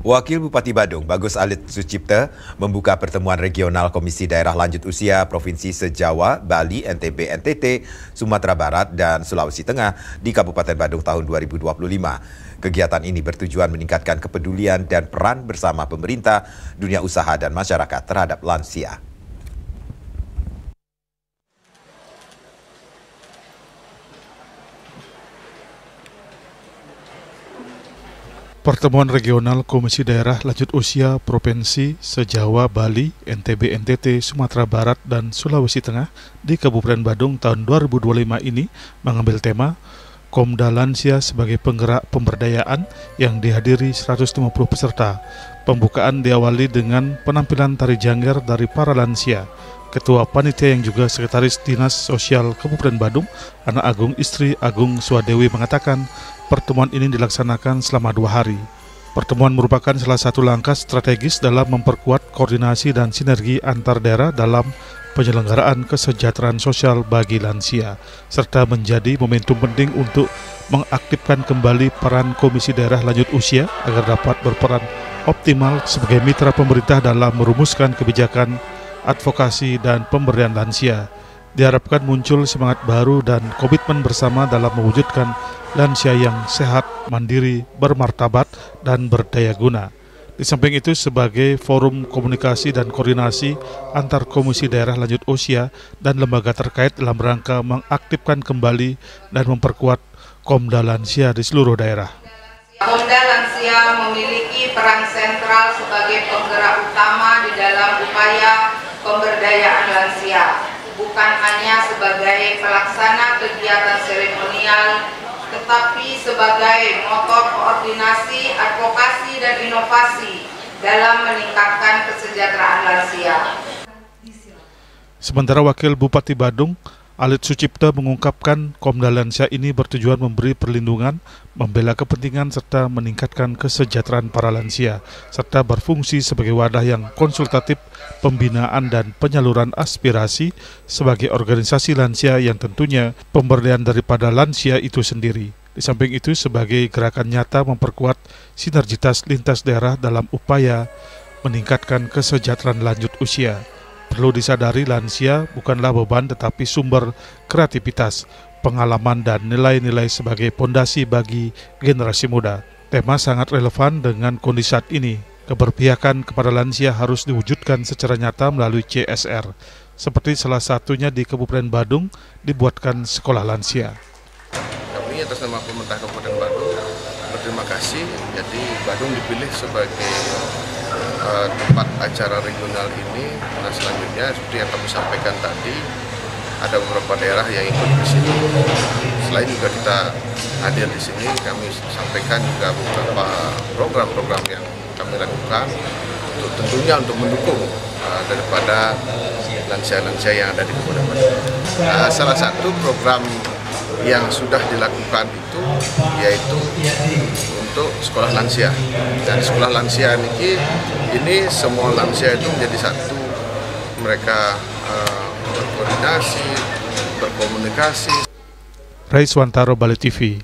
Wakil Bupati Badung, Bagus Alit Sucipta, membuka pertemuan regional Komisi Daerah Lanjut Usia Provinsi se-Jawa, Bali, NTB, NTT, Sumatera Barat, dan Sulawesi Tengah di Kabupaten Badung tahun 2025. Kegiatan ini bertujuan meningkatkan kepedulian dan peran bersama pemerintah, dunia usaha, dan masyarakat terhadap lansia. Pertemuan regional Komisi Daerah Lanjut Usia Provinsi se-Jawa, Bali, NTB, NTT, Sumatera Barat, dan Sulawesi Tengah di Kabupaten Badung tahun 2025 ini mengambil tema Komda Lansia sebagai penggerak pemberdayaan yang dihadiri 150 peserta. Pembukaan diawali dengan penampilan tari jangger dari para lansia. Ketua Panitia yang juga Sekretaris Dinas Sosial Kabupaten Badung, Anak Agung Istri Agung Swadewi mengatakan pertemuan ini dilaksanakan selama 2 hari. Pertemuan merupakan salah satu langkah strategis dalam memperkuat koordinasi dan sinergi antar daerah dalam penyelenggaraan kesejahteraan sosial bagi lansia, serta menjadi momentum penting untuk mengaktifkan kembali peran Komisi Daerah Lanjut Usia agar dapat berperan optimal sebagai mitra pemerintah dalam merumuskan kebijakan advokasi dan pemberdayaan lansia. Diharapkan muncul semangat baru dan komitmen bersama dalam mewujudkan lansia yang sehat, mandiri, bermartabat, dan berdaya guna. Di samping itu, sebagai forum komunikasi dan koordinasi antar Komisi Daerah Lanjut Usia dan lembaga terkait dalam rangka mengaktifkan kembali dan memperkuat Komda Lansia di seluruh daerah. Komda Lansia memiliki peran sentral sebagai penggerak utama di dalam upaya pemberdayaan lansia, bukan hanya sebagai pelaksana kegiatan seremonial, tetapi sebagai motor koordinasi, advokasi, dan inovasi dalam meningkatkan kesejahteraan lansia. Sementara Wakil Bupati Badung, Alit Sucipta mengungkapkan Komda Lansia ini bertujuan memberi perlindungan, membela kepentingan, serta meningkatkan kesejahteraan para lansia, serta berfungsi sebagai wadah yang konsultatif, pembinaan dan penyaluran aspirasi sebagai organisasi lansia yang tentunya pemberdayaan daripada lansia itu sendiri. Di samping itu, sebagai gerakan nyata memperkuat sinergitas lintas daerah dalam upaya meningkatkan kesejahteraan lanjut usia. Perlu disadari lansia bukanlah beban tetapi sumber kreativitas, pengalaman dan nilai-nilai sebagai pondasi bagi generasi muda. Tema sangat relevan dengan kondisi saat ini. Keberpihakan kepada lansia harus diwujudkan secara nyata melalui CSR. Seperti salah satunya di Kabupaten Badung dibuatkan sekolah lansia. Kami atas nama pemerintah Kabupaten Badung berterima kasih. Jadi Badung dipilih sebagai tempat acara regional ini. Nah, selanjutnya seperti yang kami sampaikan tadi, ada beberapa daerah yang ikut di sini. Selain juga kita hadir di sini, kami sampaikan juga beberapa program-program yang kami lakukan untuk tentunya untuk mendukung daripada lansia-lansia yang ada di Kabupaten Badung. Salah satu program yang sudah dilakukan itu yaitu untuk sekolah lansia. Dan sekolah lansia ini semua lansia itu menjadi satu, mereka berkoordinasi, berkomunikasi. Rai Swantaro, Bali TV.